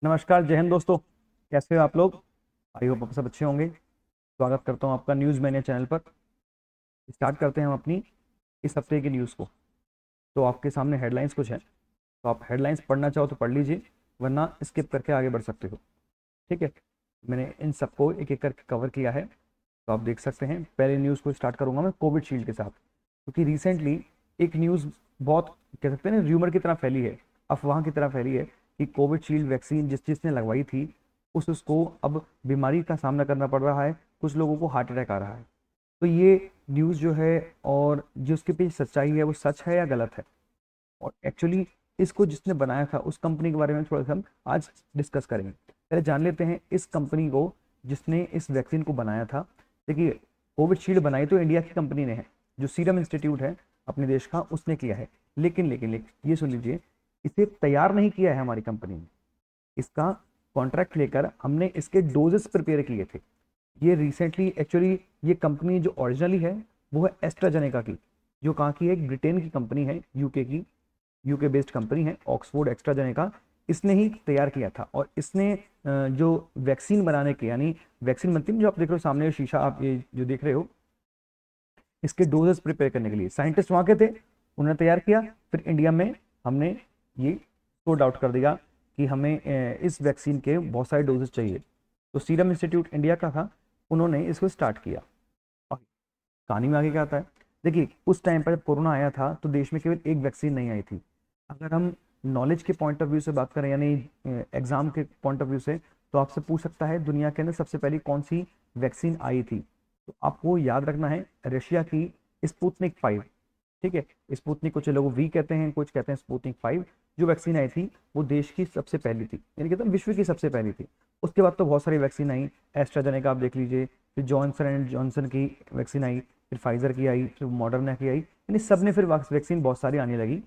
नमस्कार, जय हिंद दोस्तों। कैसे हो आप लोग? आई होप आप सब अच्छे होंगे। स्वागत करता हूं आपका न्यूज़ मैनिया चैनल पर। स्टार्ट करते हैं हम अपनी इस हफ्ते की न्यूज़ को। तो आपके सामने हेडलाइंस कुछ हैं, तो आप हेडलाइंस पढ़ना चाहो तो पढ़ लीजिए, वरना स्किप करके आगे बढ़ सकते हो। ठीक है, मैंने इन सबको एक एक करके कवर किया है, तो आप देख सकते हैं। पहले न्यूज़ को स्टार्ट करूंगा मैं कोविडशील्ड के साथ, क्योंकि रिसेंटली एक न्यूज़ बहुत कह सकते हैं ना र्यूमर की तरह फैली है, अफवाह की तरह फैली है कि कोविडशील्ड वैक्सीन जिसने लगवाई थी उसको अब बीमारी का सामना करना पड़ रहा है, कुछ लोगों को हार्ट अटैक आ रहा है। तो ये न्यूज़ जो है और जो उसके पीछे सच्चाई है वो सच है या गलत है, और एक्चुअली इसको जिसने बनाया था उस कंपनी के बारे में थोड़ा सा हम आज डिस्कस करेंगे। पहले जान लेते हैं इस कंपनी को जिसने इस वैक्सीन को बनाया था। देखिए, कोविडशील्ड बनाई तो इंडिया की कंपनी ने है, जो सीरम इंस्टीट्यूट है अपने देश का, उसने किया है। लेकिन ये सुन लीजिए, इसे तैयार नहीं किया है हमारी कंपनी ने। इसका कॉन्ट्रैक्ट लेकर हमने इसके डोजेस प्रिपेयर किए थे। ये रिसेंटली एक्चुअली ये कंपनी जो ओरिजिनली है वो है एस्ट्राजेनेका की, जो कहाँ की है, एक ब्रिटेन की कंपनी है, यूके की, यूके बेस्ड कंपनी है ऑक्सफोर्ड एस्ट्राजेनेका। इसने ही तैयार किया था, और इसने जो वैक्सीन बनाने के, यानी वैक्सीन बनती है जो आप देख रहे हो सामने शीशा, आप ये जो देख रहे हो, इसके डोजेस प्रिपेयर करने के लिए साइंटिस्ट वहां के थे, उन्होंने तैयार किया। फिर इंडिया में हमने ये सॉर्ट आउट कर दिया कि हमें इस वैक्सीन के बहुत सारे डोजेस चाहिए। तो सीरम इंस्टीट्यूट इंडिया का था, उन्होंने इसको स्टार्ट किया। और कहानी में आगे क्या आता है, देखिए उस टाइम पर जब कोरोना आया था तो देश में केवल एक वैक्सीन नहीं आई थी। अगर हम नॉलेज के पॉइंट ऑफ व्यू से बात करें, यानी एग्जाम के पॉइंट ऑफ व्यू से, तो आपसे पूछ सकता है दुनिया के अंदर सबसे पहले कौन सी वैक्सीन आई थी। तो आपको याद रखना है रशिया की स्पुतनिक 5। ठीक है, स्पुतनिक कुछ लोग वी कहते हैं, कुछ कहते हैं स्पुतनिक 5। जो वैक्सीन आई थी वो देश की सबसे पहली थी, यानी कहते हैं विश्व की सबसे पहली थी। उसके बाद तो बहुत सारी वैक्सीन आई, एस्ट्राजेनेका आप देख लीजिए, फिर जॉनसन एंड जॉनसन की वैक्सीन आई, फिर फाइजर की आई, फिर मॉडर्ना की आई, यानी सब ने फिर वैक्सीन बहुत सारी आने लगी।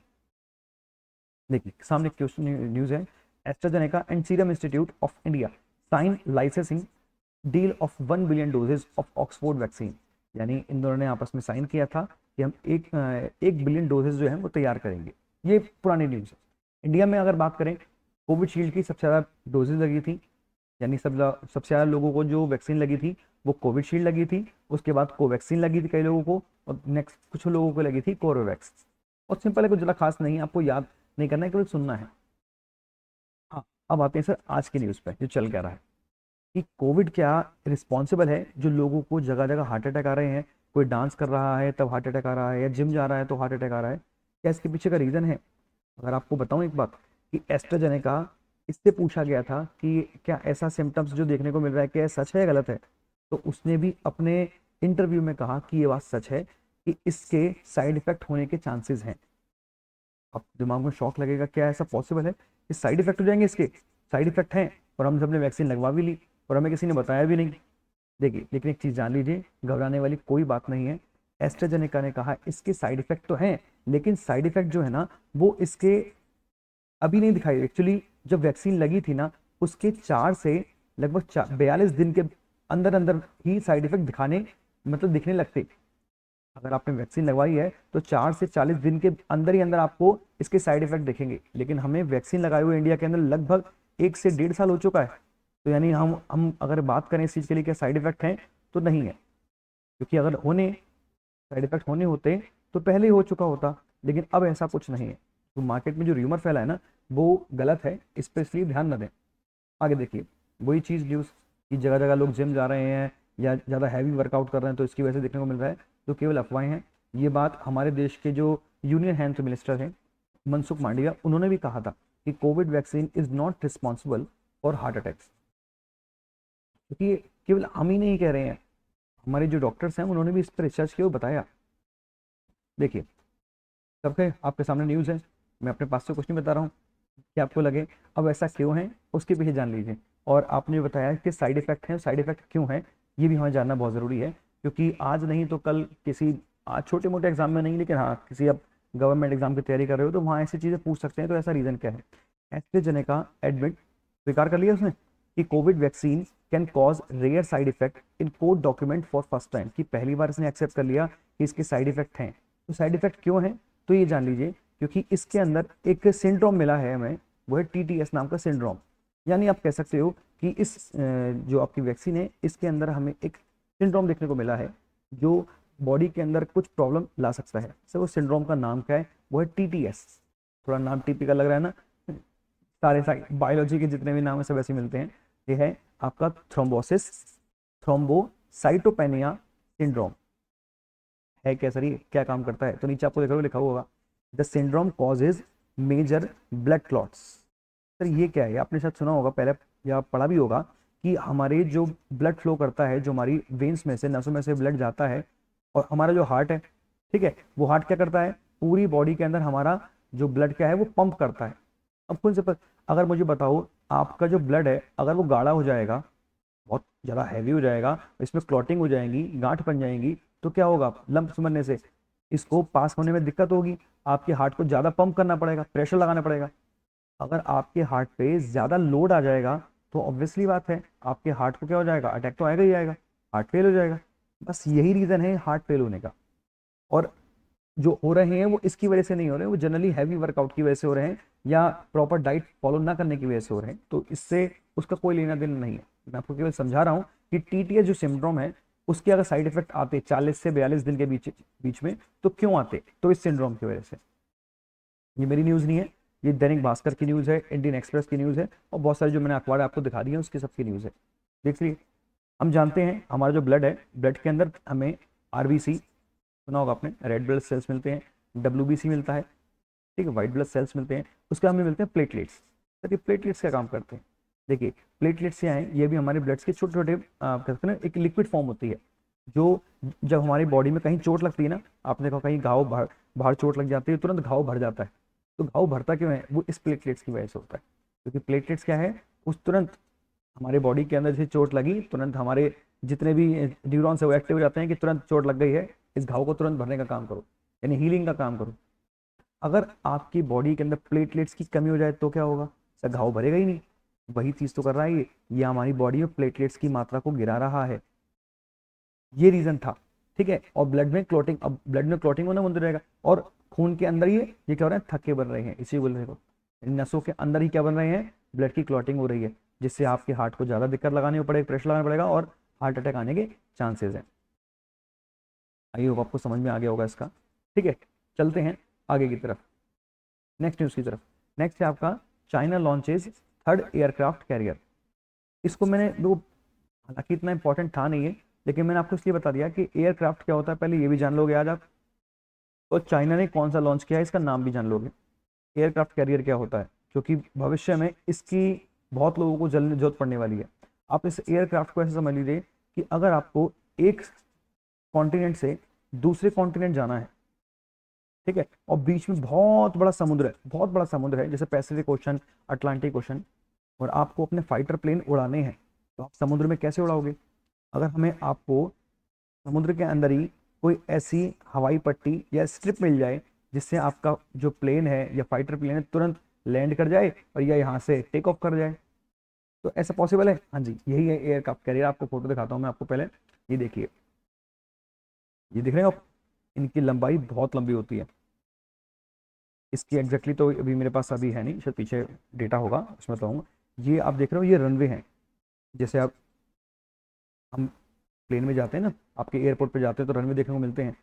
देखिए सामने क्वेश्चन न्यूज़ है, AstraZeneca and Serum Institute of India sign licensing deal of 1 billion doses of Oxford vaccine. यानी इन दोनों ने आपस में साइन किया था कि हम 1 बिलियन डोजेज जो है वो तैयार करेंगे। ये पुरानी न्यूज़ है। इंडिया में अगर बात करें, कोविडशील्ड की सबसे ज़्यादा डोजेज लगी थी, यानी सबसे ज़्यादा लोगों को जो वैक्सीन लगी थी वो कोविडशील्ड लगी थी। उसके बाद कोवैक्सीन लगी थी कई लोगों को, और नेक्स्ट कुछ लोगों को लगी थी कोरोवैक्स। और सिंपल है, कुछ ज़्यादा खास नहीं है, आपको याद नहीं करना है, केवल सुनना है। हाँ, अब आते हैं सर आज की न्यूज़ पे जो चल क्या रहा है, कि कोविड क्या रिस्पॉन्सिबल है जो लोगों को जगह जगह हार्ट अटैक आ रहे हैं। कोई डांस कर रहा है तब हार्ट अटैक आ रहा है, या जिम जा रहा है तो हार्ट अटैक आ रहा है। क्या इसके पीछे का रीज़न है? अगर आपको बताऊं एक बात, कि एस्ट्राजेनेका, इससे पूछा गया था कि क्या ऐसा सिम्टम्स जो देखने को मिल रहा है क्या सच है या गलत है, तो उसने भी अपने इंटरव्यू में कहा कि ये बात सच है, कि इसके साइड इफेक्ट होने के चांसेस हैं। अब दिमाग में शॉक लगेगा, क्या ऐसा पॉसिबल है कि साइड इफेक्ट हो जाएंगे? इसके साइड इफेक्ट हैं, और हम सबने वैक्सीन लगवा भी ली और हमें किसी ने बताया भी नहीं। देखिए, लेकिन एक चीज़ जान लीजिए, घबराने वाली कोई बात नहीं है। एस्ट्राजेनेका ने कहा इसके साइड इफेक्ट तो हैं, लेकिन साइड इफेक्ट जो है ना वो इसके अभी नहीं दिखाई। एक्चुअली जब वैक्सीन लगी थी ना, उसके 4 से लगभग 42 दिन के अंदर अंदर ही साइड इफेक्ट दिखाने, मतलब दिखने लगते। अगर आपने वैक्सीन लगवाई है तो 4 से 40 दिन के अंदर ही अंदर आपको इसके साइड इफेक्ट दिखेंगे। लेकिन हमें वैक्सीन लगाए हुए इंडिया के अंदर लगभग 1 से 1.5 साल हो चुका है। तो यानी हम अगर बात करें इस चीज़ के लिए क्या साइड इफेक्ट हैं, तो नहीं है। क्योंकि अगर साइड इफेक्ट होने होते तो पहले ही हो चुका होता, लेकिन अब ऐसा कुछ नहीं है। तो मार्केट में जो र्यूमर फैला है ना वो गलत है, इस पर इसलिए ध्यान न दें। आगे देखिए, वही चीज़ न्यूज़ की जगह जगह लोग जिम जा रहे हैं या ज़्यादा हैवी वर्कआउट कर रहे हैं तो इसकी वजह से देखने को मिल रहा है, तो केवल अफवाहें हैं। ये बात हमारे देश के जो यूनियन हेल्थ मिनिस्टर हैं मनसुख मांडविया, उन्होंने भी कहा था कि COVID vaccine is not responsible for heart attacks. क्योंकि ये केवल हम ही नहीं कह रहे हैं, हमारे जो डॉक्टर्स हैं उन्होंने भी इस पर रिसर्च किया और बताया। देखिए, सबके आपके सामने न्यूज़ है, मैं अपने पास से कुछ नहीं बता रहा हूँ कि आपको लगे अब ऐसा क्यों है, उसके पीछे जान लीजिए। और आपने जो बताया कि साइड इफेक्ट हैं, साइड इफेक्ट क्यों हैं, ये भी हमें जानना बहुत ज़रूरी है। क्योंकि आज नहीं तो कल किसी, आज छोटे मोटे एग्जाम में नहीं, लेकिन हाँ किसी अब गवर्नमेंट एग्जाम की तैयारी कर रहे हो तो वहाँ ऐसी चीज़ें पूछ सकते हैं। तो ऐसा रीज़न क्या है? एस्ट्राजेनेका एडमिट, स्वीकार कर लिया उसने कि COVID vaccine can cause rare side effect in court document for first time, कि पहली बार इसने एक्सेप्ट कर लिया कि इसके साइड इफेक्ट हैं। तो साइड इफेक्ट क्यों हैं, तो ये जान लीजिए, क्योंकि इसके अंदर एक सिंड्रोम मिला है हमें, वो है टीटीएस नाम का सिंड्रोम। यानी आप कह सकते हो कि इस जो आपकी वैक्सीन है इसके अंदर हमें एक सिंड्रोम देखने को मिला है जो बॉडी के अंदर कुछ प्रॉब्लम ला सकता है। सर वो सिंड्रोम का नाम क्या है? वो है टीटीएस। थोड़ा नाम टिपिकल लग रहा है ना, सारे बायोलॉजी के जितने भी नाम है सब ऐसे मिलते हैं। ये है आपका थ्रोम्बोसिस थ्रोम्बोसाइटोपेनिया सिंड्रोम। है क्या सर, ये क्या काम करता है? तो नीचे आपको देखोगे लिखा हुआ होगा the syndrome causes major blood clots. Sir ये क्या है? आपने शायद सुना होगा पहले या पढ़ा भी होगा कि हमारे जो ब्लड फ्लो करता है, जो हमारी वेन्स में से, नसों में से ब्लड जाता है, और हमारा जो हार्ट है, ठीक है, वो हार्ट क्या करता है? पूरी बॉडी के अंदर हमारा जो ब्लड क्या है वो पंप करता है। अब कौन से अगर मुझे बताओ, आपका जो ब्लड है अगर वो गाढ़ा हो जाएगा, बहुत ज़्यादा हैवी हो जाएगा, इसमें क्लॉटिंग हो जाएगी, गांठ बन जाएंगी, तो क्या होगा? लंप्स बनने से इसको पास होने में दिक्कत होगी, आपके हार्ट को ज़्यादा पंप करना पड़ेगा, प्रेशर लगाना पड़ेगा। अगर आपके हार्ट पे ज़्यादा लोड आ जाएगा तो ऑब्वियसली बात है आपके हार्ट को क्या हो जाएगा? अटैक तो आएगा ही आएगा, हार्ट फेल हो जाएगा। बस यही रीज़न है हार्ट फेल होने का। और जो हो रहे हैं वो इसकी वजह से नहीं हो रहे, वो जनरली हैवी वर्कआउट की वजह से हो रहे हैं या प्रॉपर डाइट फॉलो ना करने की वजह से हो रहे हैं। तो इससे उसका कोई लेना देना नहीं है। मैं आपको केवल समझा रहा हूँ कि टीटीएस जो सिंड्रोम है उसके अगर साइड इफेक्ट आते 40 से 42 दिन के बीच बीच में, तो क्यों आते? तो इस सिंड्रोम की वजह से। ये मेरी न्यूज़ नहीं है, ये दैनिक भास्कर की न्यूज़ है, इंडियन एक्सप्रेस की न्यूज़ है, और बहुत सारे जो मैंने अखबार आपको दिखा दिए हैं उसकी सबकी न्यूज़ है। देखिए, हम जानते हैं हमारा जो ब्लड है, ब्लड के अंदर हमें आरबीसी सुना होगा आपने, रेड ब्लड सेल्स मिलते हैं, डब्ल्यूबीसी मिलता है, ठीक है, व्हाइट ब्लड सेल्स मिलते हैं, उसके हमें मिलते हैं प्लेटलेट्स। सर ये प्लेटलेट्स क्या काम करते हैं? देखिए, प्लेटलेट्स क्या हैं? ये भी हमारे ब्लड्स के छोटे छोटे कहते हैं ना, एक लिक्विड फॉर्म होती है जो जब हमारी बॉडी में कहीं चोट लगती है ना, आपने कहा कहीं घाव बाहर बाहर चोट लग जाती है, तुरंत घाव भर जाता है। तो घाव भरता क्यों है? वो इस प्लेटलेट्स की वजह से होता है। क्योंकि प्लेटलेट्स क्या है, उस तुरंत हमारे बॉडी के अंदर जैसे चोट लगी, तुरंत हमारे जितने भी न्यूरॉन्स है वो एक्टिव हो जाते हैं कि तुरंत चोट लग गई है, इस घाव को तुरंत भरने का काम करो, यानी हीलिंग का काम करो। अगर आपकी बॉडी के अंदर प्लेटलेट्स की कमी हो जाए तो क्या होगा? सर घाव भरेगा ही नहीं। वही चीज़ तो कर रहा है ये हमारी बॉडी में प्लेटलेट्स की मात्रा को गिरा रहा है। ये रीज़न था, ठीक है। और ब्लड में क्लॉटिंग, अब ब्लड में क्लॉटिंग होना बंद हो जाएगा, और खून के अंदर ये क्या हो रहा है? थक्के बन रहे हैं, इसी बोल रहे हो, नसों के अंदर ही क्या बन रहे हैं? ब्लड की क्लॉटिंग हो रही है, जिससे आपके हार्ट को ज़्यादा दिक्कत लगानी पड़ेगी, प्रेशर लगाना पड़ेगा, और हार्ट अटैक आने के चांसेस हैं। आई होप आपको समझ में आ गया होगा इसका, ठीक है। चलते हैं आगे की तरफ, नेक्स्ट न्यूज़ की तरफ। नेक्स्ट है आपका China launches third aircraft carrier. इसको मैंने वो, हालांकि इतना इंपॉर्टेंट था नहीं है, लेकिन मैंने आपको इसलिए बता दिया कि एयरक्राफ्ट क्या होता है, पहले ये भी जान लोगे आज आप, और चाइना ने कौन सा लॉन्च किया है इसका नाम भी जान लोगे। एयरक्राफ्ट कैरियर क्या होता है, क्योंकि भविष्य में इसकी बहुत लोगों को जल्द जरूरत पड़ने वाली है। आप इस एयरक्राफ्ट को ऐसे समझ लीजिए कि अगर आपको एक कॉन्टिनेंट से दूसरे कॉन्टिनेंट जाना है, ठीक है, और बीच में बहुत बड़ा समुद्र है, बहुत बड़ा समुद्र है, जैसे पैसिफिक ओशन, अटलांटिक ओशन, और आपको अपने फाइटर प्लेन उड़ाने हैं, तो आप समुद्र में कैसे उड़ाओगे? अगर हमें आपको समुद्र के अंदर ही कोई ऐसी हवाई पट्टी या स्ट्रिप मिल जाए जिससे आपका जो प्लेन है या फाइटर प्लेन है तुरंत लैंड कर जाए और या यहाँ से टेक ऑफ कर जाए, तो ऐसा पॉसिबल है? हाँ जी, यही है एयरक्राफ्ट कैरियर। आपको फोटो दिखाता हूँ मैं आपको पहले, ये देखिए, ये दिख रहे हो आप, इनकी लंबाई बहुत लंबी होती है। इसकी एग्जैक्टली तो अभी मेरे पास अभी है नहीं, शायद पीछे डेटा होगा उसमें बताऊँगा। ये आप देख रहे हो, ये रनवे हैं, जैसे आप हम प्लेन में जाते हैं ना, आपके एयरपोर्ट पे जाते हैं तो रनवे देखने को मिलते हैं।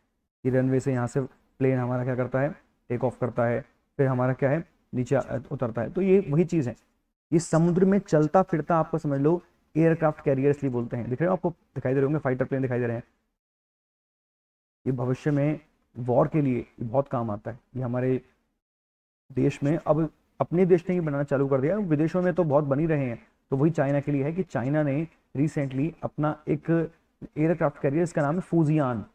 ये रनवे से यहाँ से प्लेन हमारा क्या करता है? टेक ऑफ करता है, फिर हमारा क्या है? नीचे उतरता है। तो ये वही चीज़ है, ये समुद्र में चलता फिरता, आपको समझ लो एयरक्राफ्ट कैरियर इसलिए बोलते हैं। दिख रहे हो आपको, दिखाई दे रहे होंगे फाइटर प्लेन दिखाई दे रहे हैं। ये भविष्य में वॉर के लिए बहुत काम आता है। ये हमारे देश में अब अपने देश ने ही बनाना चालू कर दिया, विदेशों में तो बहुत बन ही रहे हैं। तो वही चाइना के लिए है कि चाइना ने रिसेंटली अपना एक एयरक्राफ्ट कैरियर, इसका नाम है फूजियान,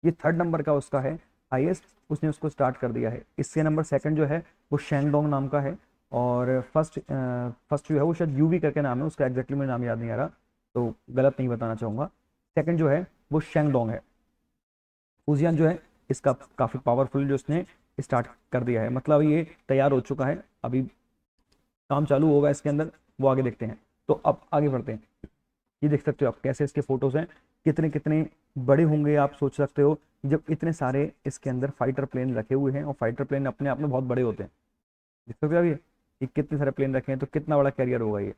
ये थर्ड नंबर का उसका है हाईएस्ट, उसने उसको स्टार्ट कर दिया है। इससे नंबर सेकंड जो है वो शेंगडोंग नाम का है, और फर्स्ट जो है वो शायद यूवी करके नाम है उसका, एग्जैक्टली मुझे नाम याद नहीं आ रहा, तो गलत नहीं बताना चाहूँगा। सेकंड जो है वो शेंगडोंग है। फूजियान जो है इसका काफ़ी पावरफुल जो उसने स्टार्ट कर दिया है, मतलब ये तैयार हो चुका है, अभी काम चालू होगा इसके अंदर, वो आगे देखते हैं। तो अब आगे बढ़ते हैं। ये देख सकते हो आप कैसे इसके फोटोज हैं, कितने कितने बड़े होंगे, आप सोच सकते हो जब इतने सारे इसके अंदर फाइटर प्लेन रखे हुए हैं, और फाइटर प्लेन अपने आप में बहुत बड़े होते हैं। देख सकते हो आप, कि कितने सारे प्लेन रखे हैं, तो कितना बड़ा कैरियर होगा ये।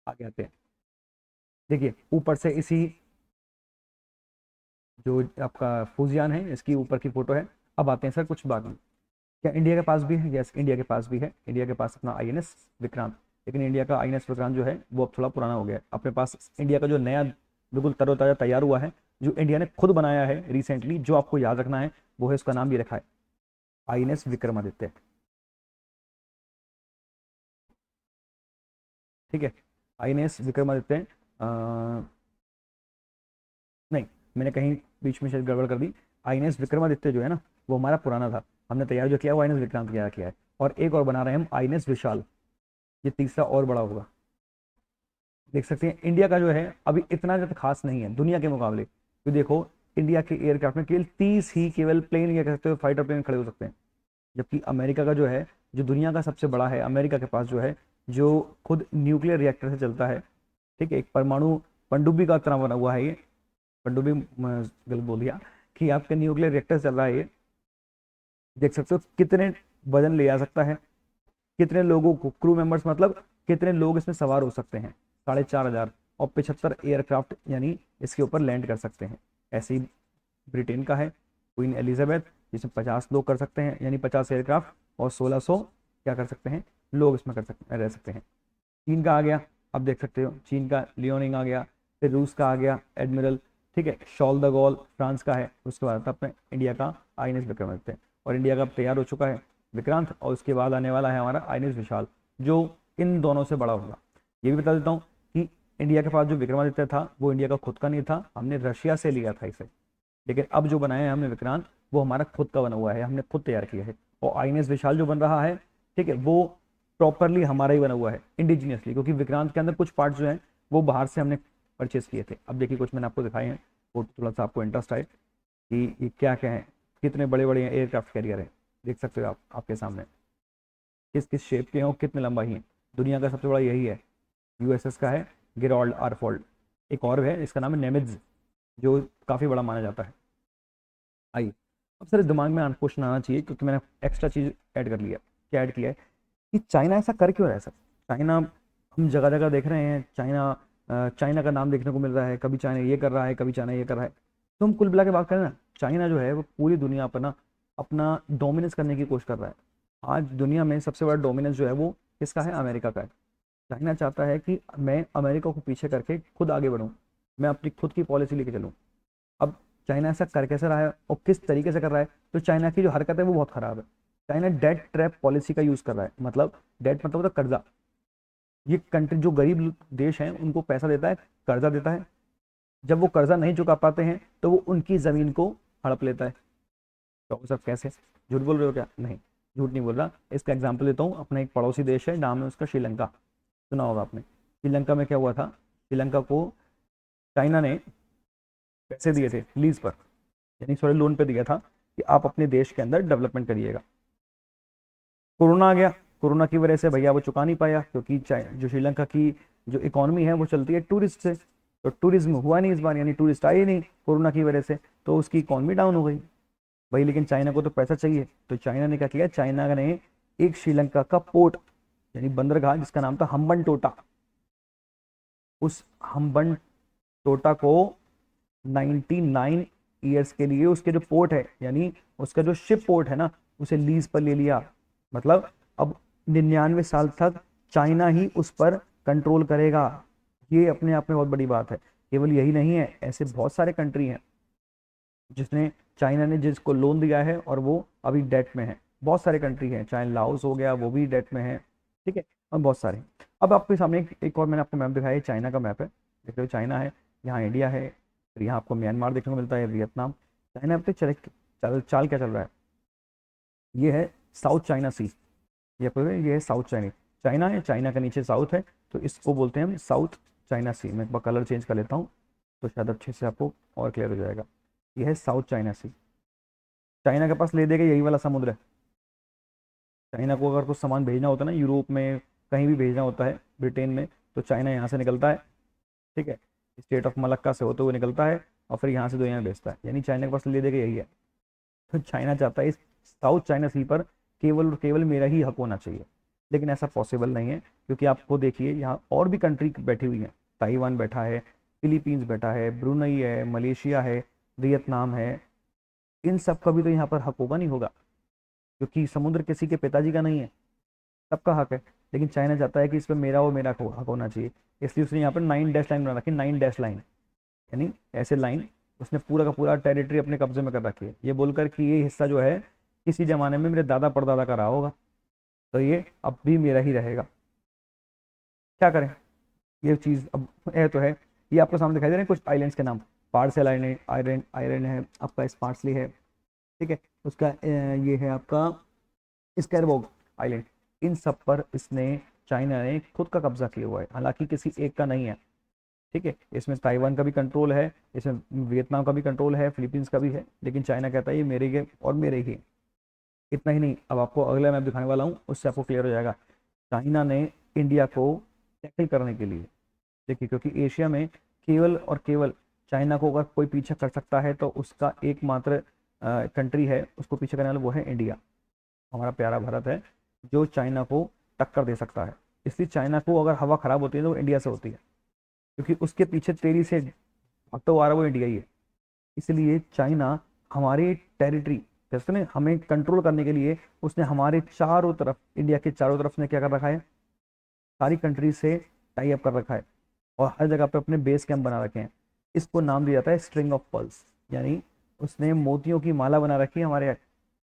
आगे आते हैं, देखिए ऊपर से इसी जो आपका फूजियान है इसकी ऊपर की फोटो है। अब आते हैं सर कुछ बात में, क्या इंडिया के पास भी है? यस, इंडिया के पास भी है। इंडिया के पास अपना आईएनएस विक्रांत, लेकिन इंडिया का आईएनएस विक्रांत जो है वो अब थोड़ा पुराना हो गया है। अपने पास इंडिया का जो नया बिल्कुल तरोताज़ा तैयार हुआ है, जो इंडिया ने खुद बनाया है रिसेंटली, जो आपको याद रखना है वो है, उसका नाम भी रखा है आईएनएस विक्रमादित्य। ठीक है, आईएनएस विक्रमादित्य। नहीं, मैंने कहीं बीच में शायद गड़बड़ कर दी। आईएनएस विक्रमादित्य जो है ना, वो हमारा पुराना था, हमने तैयार जो किया वो आईएनएस विक्रांत किया है। और एक और बना रहे हैं हम, आईएनएस विशाल, ये तीसरा और बड़ा होगा। देख सकते हैं इंडिया का जो है अभी इतना ज़्यादा खास नहीं है दुनिया के मुकाबले, तो देखो इंडिया के एयरक्राफ्ट में केवल 30 ही केवल प्लेन या कह सकते हो फाइटर प्लेन खड़े हो सकते हैं, जबकि अमेरिका का जो है, जो दुनिया का सबसे बड़ा है, अमेरिका के पास जो है, जो खुद न्यूक्लियर रिएक्टर से चलता है। ठीक है, एक परमाणु पनडुब्बी का तरह बना हुआ है ये, पनडुब्बी गलत बोल दिया, कि आपके न्यूक्लियर रिएक्टर चल रहा है ये। देख सकते हो कितने वजन ले आ सकता है, कितने लोगों को, क्रू मेंबर्स मतलब कितने लोग इसमें सवार हो सकते हैं, 4,500, और 75 एयरक्राफ्ट यानी इसके ऊपर लैंड कर सकते हैं। ऐसे ही ब्रिटेन का है क्वीन एलिजाबेथ, जिसमें 50 लोग कर सकते हैं, यानी 50 एयरक्राफ्ट, और 1600 क्या कर सकते हैं लोग इसमें रह सकते हैं। चीन का आ गया, अब देख सकते हो चीन का लियोनिंग आ गया, फिर रूस का आ गया एडमिरल। ठीक है, शॉल द गॉल फ्रांस का है, उसके बाद आता अपने इंडिया का आईएनएस विक्रमादित्य, और इंडिया का अब तैयार हो चुका है विक्रांत, और उसके बाद आने वाला है हमारा आईएनएस विशाल, जो इन दोनों से बड़ा होगा। ये भी बता देता हूँ कि इंडिया के पास जो विक्रमादित्य था वो इंडिया का खुद का नहीं था, हमने रशिया से लिया था इसे, लेकिन अब जो बनाया है हमने विक्रांत, वो हमारा खुद का बना हुआ है, हमने खुद तैयार किया है। और आईएनएस विशाल जो बन रहा है, ठीक है, वो प्रॉपरली हमारा ही बना हुआ है इंडिजिनियसली, क्योंकि विक्रांत के अंदर कुछ पार्ट जो हैं वो बाहर से हमने परचेज किए थे। अब देखिए कुछ मैंने आपको दिखाए हैं, वो थोड़ा सा आपको इंटरेस्ट आए कि ये क्या क्या है, कितने बड़े बड़े एयरक्राफ्ट कैरियर हैं। देख सकते हो आप, आपके सामने किस किस शेप के हैं और कितने लंबाई हैं। दुनिया का सबसे बड़ा यही है, यूएसएस का है गिरोल्ड आरफोल्ड, एक और है इसका नाम है नेमिड्स, जो काफ़ी बड़ा माना जाता है। आइए, अब सर दिमाग में क्वेश्चन आना चाहिए, क्योंकि मैंने एक्स्ट्रा चीज़ ऐड कर लिया। क्या ऐड किया है कि चाइना ऐसा कर क्यों रहा है सर? चाइना, हम जगह जगह देख रहे हैं चाइना, चाइना का नाम देखने को मिल रहा है, कभी चाइना ये कर रहा है, कभी चाइना ये कर रहा है। तो हम कुल मिला के बात करें ना, चाइना जो है वो पूरी दुनिया पर ना अपना डोमिनेंस करने की कोशिश कर रहा है। आज दुनिया में सबसे बड़ा डोमिनेंस जो है वो किसका है? अमेरिका का है। चाइना चाहता है कि मैं अमेरिका को पीछे करके खुद आगे बढ़ूँ, मैं अपनी खुद की पॉलिसी लेके चलूँ। अब चाइना ऐसा कर कैसे रहा है और किस तरीके से कर रहा है? तो चाइना की जो हरकत है वो बहुत खराब है। चाइना डेट ट्रैप पॉलिसी का यूज़ कर रहा है, मतलब डेट मतलब होता है कर्जा। ये कंट्री जो गरीब देश हैं उनको पैसा देता है, कर्जा देता है, जब वो कर्जा नहीं चुका पाते हैं तो वो उनकी ज़मीन को हड़प लेता है। तो सर कैसे, झूठ बोल रहे हो क्या? नहीं, झूठ नहीं बोल रहा। इसका एग्जाम्पल देता हूँ, अपना एक पड़ोसी देश है, नाम है उसका श्रीलंका, सुना होगा आपने। श्रीलंका में क्या हुआ था, श्रीलंका को चाइना ने पैसे दिए थे लीज पर, यानी सॉरी लोन पे दिया था कि आप अपने देश के अंदर डेवलपमेंट करिएगा। कोरोना आ गया, कोरोना की वजह से भैया वो चुका नहीं पाया, क्योंकि जो श्रीलंका की जो इकोनॉमी है वो चलती है टूरिस्ट से, तो टूरिज्म हुआ नहीं इस बार, यानी टूरिस्ट आए नहीं कोरोना की वजह से, तो उसकी इकोनॉमी डाउन हो गई भाई। लेकिन चाइना को तो पैसा चाहिए, तो चाइना ने क्या किया, चाइना ने एक श्रीलंका का पोर्ट यानी बंदरगाह जिसका नाम था हम्बन टोटा, उस हम्बन टोटा को 99 ईयर्स के लिए उसके जो पोर्ट है, यानी उसका जो शिप पोर्ट है ना, उसे लीज पर ले लिया। मतलब अब 99 साल तक चाइना ही उस पर कंट्रोल करेगा। ये अपने आप में बहुत बड़ी बात है। केवल यही नहीं है, ऐसे बहुत सारे कंट्री हैं जिसने, चाइना ने जिसको लोन दिया है और वो अभी डेट में है। बहुत सारे कंट्री हैं, चाहे लाओस हो गया वो भी डेट में है। ठीक है, और बहुत सारे। अब आपके सामने एक और मैंने आपको मैप दिखाया है, चाइना का मैप है। देख रहे हो चाइना है, यहाँ इंडिया है, फिर यहाँ आपको म्यांमार देखने को मिलता है, वियतनाम। चाइना अब तक चाल क्या चल रहा है, ये है साउथ चाइना सी, ये है साउथ चाइना, चाइना है, चाइना के नीचे साउथ है, तो इसको बोलते हैं हम साउथ चाइना सी। मैं एक बार कलर चेंज कर लेता हूँ तो शायद अच्छे से आपको और क्लियर हो जाएगा। ये है साउथ चाइना सी। चाइना के पास ले देगा यही वाला समुद्र है। चाइना को अगर कुछ सामान भेजना होता है ना, यूरोप में कहीं भी भेजना होता है, ब्रिटेन में, तो चाइना यहाँ से निकलता है। ठीक है, स्टेट ऑफ मलक्का से होते हुए निकलता है और फिर यहाँ से दुनिया में भेजता है, यानी चाइना के पास ले देगा यही है। तो चाइना चाहता है इस साउथ चाइना सी पर केवल और केवल मेरा ही हक होना चाहिए, लेकिन ऐसा पॉसिबल नहीं है, क्योंकि आपको देखिए यहाँ और भी कंट्री बैठी हुई हैं। ताइवान बैठा है, फिलीपींस बैठा है, ब्रुनई है, मलेशिया है, वियतनाम है। इन सब का भी तो यहाँ पर हक होगा नहीं होगा, क्योंकि समुद्र किसी के पिताजी का नहीं है, सबका हक है। लेकिन चाइना चाहता है कि इस पर मेरा और मेरा हक होना चाहिए, इसलिए उसने यहाँ पर 9 डैश लाइन बना रखी, 9 डैश लाइन, यानी ऐसे लाइन उसने पूरा का पूरा टेरिटरी अपने कब्जे में कर रखी है, ये बोलकर कि ये हिस्सा जो है किसी जमाने में मेरे दादा परदादा का रहा होगा, तो ये अब भी मेरा ही रहेगा। क्या करें, ये चीज़ अब है तो है। ये आपको सामने दिखाई दे रहे हैं कुछ आइलैंड्स के नाम, पार्सल आइलैंड, आयरन आयरन है आपका, स्पार्सली है, ठीक है, उसका ये है आपका स्कैरबोग आइलैंड। इन सब पर इसने, चाइना ने खुद का कब्जा किया हुआ है, हालांकि किसी एक का नहीं है, ठीक है। इसमें ताइवान का भी कंट्रोल है, इसमें वियतनाम का भी कंट्रोल है, फिलीपींस का भी है, लेकिन चाइना कहता है ये मेरे के और मेरे ही। इतना ही नहीं, अब आपको अगला मैप दिखाने वाला हूँ, उससे आपको क्लियर हो जाएगा। चाइना ने इंडिया को टैकल करने के लिए, देखिए, क्योंकि एशिया में केवल और केवल चाइना को अगर कोई पीछे कर सकता है तो उसका एकमात्र कंट्री है उसको पीछे करने वाला, वो है इंडिया। हमारा प्यारा भारत है जो चाइना को टक्कर दे सकता है। इसलिए चाइना को अगर हवा खराब होती है तो वो इंडिया से होती है, क्योंकि उसके पीछे तेजी से भागता हुआ आ रहा वो इंडिया ही है। इसलिए चाइना हमारी टेरिटरी, जैसे ना हमें कंट्रोल करने के लिए उसने हमारे चारों तरफ, इंडिया के चारों तरफ ने क्या कर रखा है, सारी कंट्री से टाई अप कर रखा है, और हर जगह पे अपने बेस कैंप बना रखे हैं। इसको नाम दिया जाता है स्ट्रिंग ऑफ पर्ल्स, यानी उसने मोतियों की माला बना रखी है हमारे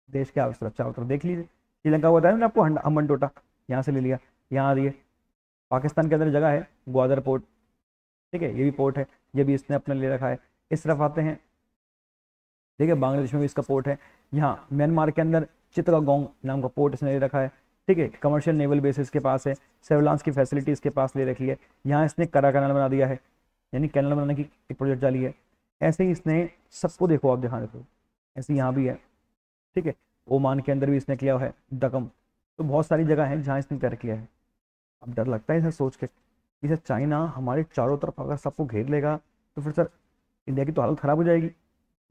देश के चारों तरफ। देख लीजिए, श्रीलंका को बताया मैंने आपको, हम्बन टोटा यहाँ से ले लिया, यहाँ आ रही है। पाकिस्तान के अंदर जगह है ग्वादर पोर्ट, ठीक है, ये भी पोर्ट है, ये भी इसने अपने ले रखा है। इस तरफ आते हैं, ठीक है, बांग्लादेश में भी इसका पोर्ट है। यहाँ म्यांमार के अंदर चित्तगांग नाम का पोर्ट इसने ले रखा है, ठीक है, कमर्शियल नेवल बेसिस के पास है, सर्विलांस की फैसिलिटी इसके पास ले रखी है। यहाँ इसने करा कैनाल बना दिया है, यानी कैनाल बनाने की एक प्रोजेक्ट डाली है। ऐसे ही इसने सबको, देखो आप ध्यान देखो, ऐसे यहाँ भी है, ठीक है, ओमान के अंदर भी इसने किया है, दकम, तो बहुत सारी जगह है जहाँ इसने कर किया है। अब डर लगता है इसे सोच के कि सर चाइना हमारे चारों तरफ अगर सबको घेर लेगा तो फिर सर इंडिया की तो हालत ख़राब हो जाएगी।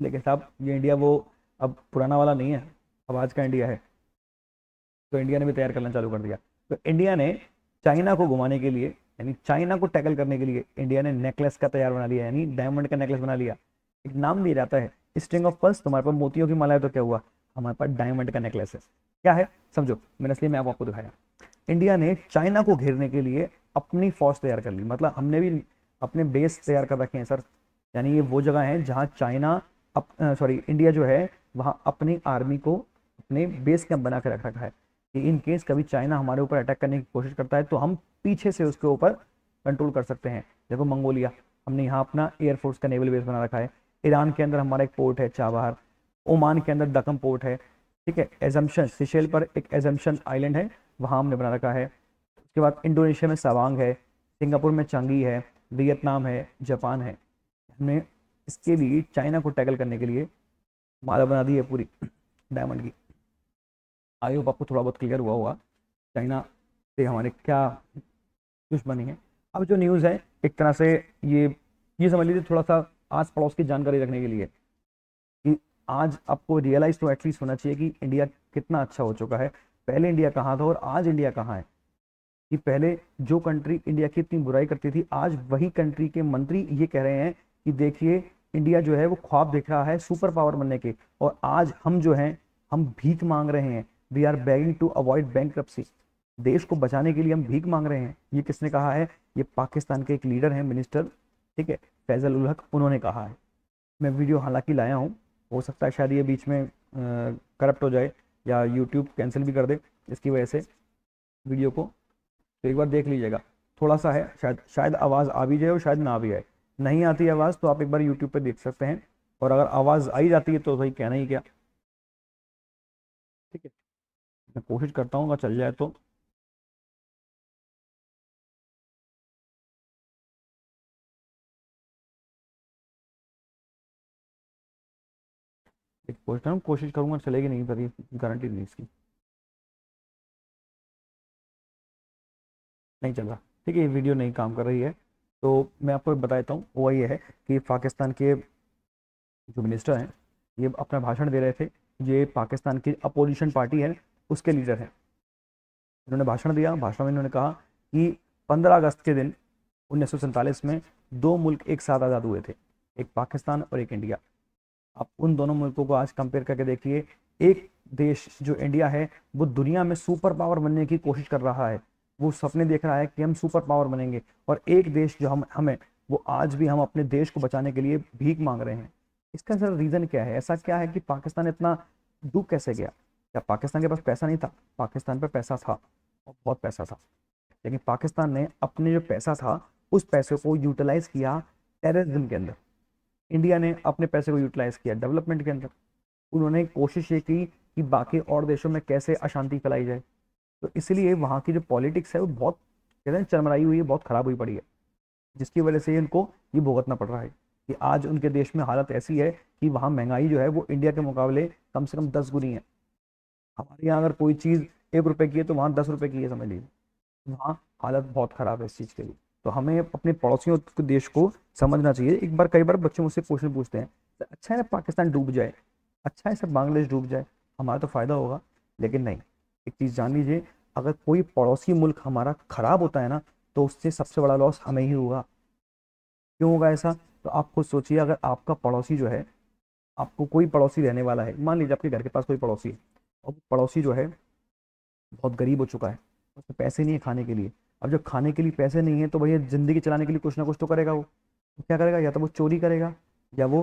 लेकिन साहब ये इंडिया वो अब पुराना वाला नहीं है, अब आज का इंडिया है, तो इंडिया ने भी तैयार करना चालू कर दिया। तो इंडिया ने चाइना को घुमाने के लिए, यानी चाइना को टैकल करने के लिए, इंडिया ने नेकलेस का तैयार बना लिया, यानी डायमंड का नेकलेस बना लिया। एक नाम दिया जाता है स्ट्रिंग ऑफ पर्ल्स, तुम्हारे पास मोतियों की माला है तो क्या हुआ, हमारे पास डायमंड का नेकलेस है। क्या है समझो, मैंने इसलिए मैं आपको दिखाया। इंडिया ने चाइना को घेरने के लिए अपनी फौज तैयार कर ली, मतलब हमने भी अपने बेस तैयार कर रखे हैं सर, यानी ये वो जगह है जहाँ चाइना, सॉरी, इंडिया जो है वहाँ अपनी आर्मी को अपने बेस कैंप बना के रख रखा है कि इन केस कभी चाइना हमारे ऊपर अटैक करने की कोशिश करता है तो हम पीछे से उसके ऊपर कंट्रोल कर सकते हैं। देखो मंगोलिया, हमने यहाँ अपना एयरफोर्स का नेवल बेस बना रखा है। ईरान के अंदर हमारा एक पोर्ट है चाबहार, ओमान के अंदर दकम पोर्ट है, ठीक है, एजम्पशन सिशेल पर एक एजम्पशन आइलैंड है, वहाँ हमने बना रखा है। उसके बाद इंडोनेशिया में सवांग है, सिंगापुर में चांगी है, वियतनाम है, जापान है। हमने इसके लिए चाइना को टैकल करने के लिए माला बना दी है पूरी डायमंड की। आई होप आपको थोड़ा बहुत क्लियर हुआ होगा चाइना से हमारे क्या दुश्मनी है। अब जो न्यूज़ है एक तरह से ये समझ लीजिए थोड़ा सा आस पड़ोस की जानकारी रखने के लिए, कि आज आपको रियलाइज तो एटलीस्ट होना चाहिए कि इंडिया कितना अच्छा हो चुका है। पहले इंडिया कहाँ था और आज इंडिया कहाँ है। कि पहले जो कंट्री इंडिया की इतनी बुराई करती थी, आज वही कंट्री के मंत्री ये कह रहे हैं कि देखिए इंडिया जो है वो ख्वाब देख रहा है सुपर पावर बनने के, और आज हम जो हैं हम भीख मांग रहे हैं। We are begging to avoid bankruptcy, देश को बचाने के लिए हम भीख मांग रहे हैं। ये किसने कहा है, ये पाकिस्तान के एक लीडर हैं, मिनिस्टर, ठीक है, फैजल उल हक, उन्होंने कहा है। मैं वीडियो हालांकि लाया हूँ, हो सकता है शायद ये बीच में करप्ट हो जाए या यूट्यूब कैंसिल भी कर दे इसकी वजह से वीडियो को, तो एक बार देख लीजिएगा। थोड़ा सा है, शायद आवाज़ आ भी जाए और शायद ना भी आए। नहीं आती आवाज़ तो आप एक बार यूट्यूब पे देख सकते हैं, और अगर आवाज़ आई जाती है तो भाई कहना ही क्या, ठीक है। मैं कोशिश करता हूँ अगर चल जाए तो। एक कोशिश करूँगा, चलेगी नहीं पर गारंटी नहीं इसकी, नहीं चल रहा, ठीक है, ये वीडियो नहीं काम कर रही है। तो मैं आपको बता देता हूँ, वो ये है कि पाकिस्तान के जो मिनिस्टर हैं ये अपना भाषण दे रहे थे। ये पाकिस्तान की अपोजिशन पार्टी है, उसके लीडर हैं। इन्होंने भाषण दिया, भाषण में इन्होंने कहा कि 15 अगस्त के दिन 1947 में दो मुल्क एक साथ आज़ाद हुए थे, एक पाकिस्तान और एक इंडिया। आप उन दोनों मुल्कों को आज कंपेयर करके देखिए। एक देश जो इंडिया है वो दुनिया में सुपर पावर बनने की कोशिश कर रहा है, वो सपने देख रहा है कि हम सुपर पावर बनेंगे, और एक देश जो हमें वो आज भी हम अपने देश को बचाने के लिए भीख मांग रहे हैं। इसका सर रीज़न क्या है? ऐसा क्या है कि पाकिस्तान इतना डूब कैसे गया? क्या पाकिस्तान के पास पैसा नहीं था? पाकिस्तान पर पैसा था, और बहुत पैसा था, लेकिन पाकिस्तान ने अपने जो पैसा था उस पैसे को यूटिलाइज किया टेररिज्म के अंदर। इंडिया ने अपने पैसे को यूटिलाइज किया डेवलपमेंट के अंदर। उन्होंने कोशिश ये की कि बाकी और देशों में कैसे अशांति फैलाई जाए। तो इसलिए वहाँ की जो पॉलिटिक्स है वो बहुत, कहते हैं, चरमराई हुई है, बहुत खराब हुई पड़ी है, जिसकी वजह से इनको ये भुगतना पड़ रहा है कि आज उनके देश में हालत ऐसी है कि वहाँ महंगाई जो है वो इंडिया के मुकाबले कम से कम 10 गुनी है। हमारे यहाँ अगर कोई चीज़ 1 रुपए की है तो वहाँ 10 रुपए की है, समझ लीजिए। वहाँ हालत बहुत ख़राब है इस चीज़ के लिए। तो हमें अपने पड़ोसियों के देश को समझना चाहिए। एक बार, कई बार बच्चे मुझसे क्वेश्चन पूछते हैं, "तो अच्छा है ना पाकिस्तान डूब जाए, अच्छा है सब बांग्लादेश डूब जाए, हमारा तो फ़ायदा होगा"। लेकिन नहीं, एक चीज़ जान लीजिए, अगर कोई पड़ोसी मुल्क हमारा ख़राब होता है ना, तो उससे सबसे बड़ा लॉस हमें ही होगा। क्यों होगा ऐसा? तो आप खुद सोचिए, अगर आपका पड़ोसी जो है, आपको कोई पड़ोसी रहने वाला है, मान लीजिए आपके घर के पास कोई पड़ोसी है, और पड़ोसी जो है बहुत गरीब हो चुका है, उसमें पैसे नहीं है खाने के लिए। अब जब खाने के लिए पैसे नहीं है तो भैया ज़िंदगी चलाने के लिए कुछ ना कुछ तो करेगा वो। तो क्या करेगा? या तो वो चोरी करेगा, या वो,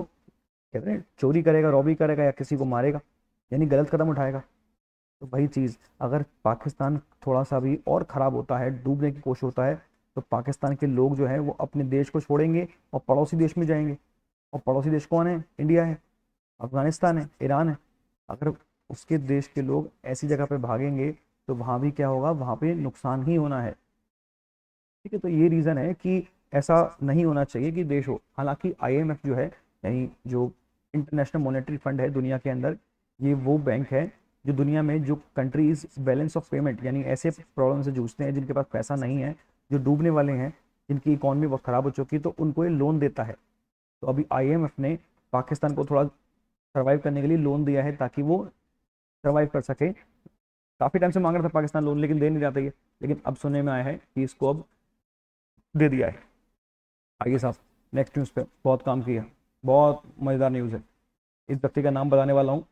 कहते हैं, चोरी करेगा, रॉबरी करेगा, या किसी को मारेगा, यानी गलत कदम उठाएगा। तो वही चीज़, अगर पाकिस्तान थोड़ा सा भी और ख़राब होता है, डूबने की कोशिश होता है, तो पाकिस्तान के लोग जो हैं वो अपने देश को छोड़ेंगे और पड़ोसी देश में जाएंगे। और पड़ोसी देश कौन है? इंडिया है, अफगानिस्तान है, ईरान है। अगर उसके देश के लोग ऐसी जगह पे भागेंगे तो वहाँ भी क्या होगा? वहाँ पे नुकसान ही होना है। ठीक है, तो ये रीज़न है कि ऐसा नहीं होना चाहिए कि देश हो। हालांकि आईएमएफ जो है, यानी जो इंटरनेशनल मॉनेटरी फंड है दुनिया के अंदर, ये वो बैंक है जो दुनिया में जो कंट्रीज बैलेंस ऑफ पेमेंट, यानी ऐसे प्रॉब्लम से जूझते हैं जिनके पास पैसा नहीं है, जो डूबने वाले हैं, जिनकी इकॉनमी बहुत ख़राब हो चुकी है, तो उनको ये लोन देता है। तो अभी आईएमएफ ने पाकिस्तान को थोड़ा सर्वाइव करने के लिए लोन दिया है, ताकि वो सर्वाइव कर सके। काफ़ी टाइम से मांग रहा था पाकिस्तान लोन, लेकिन दे नहीं रहा था ये, लेकिन अब सुनने में आया है कि इसको अब दे दिया है। आइए साहब, नेक्स्ट न्यूज़ पे बहुत काम किया, बहुत मज़ेदार न्यूज़ है। इस व्यक्ति का नाम बताने वाला हूँ।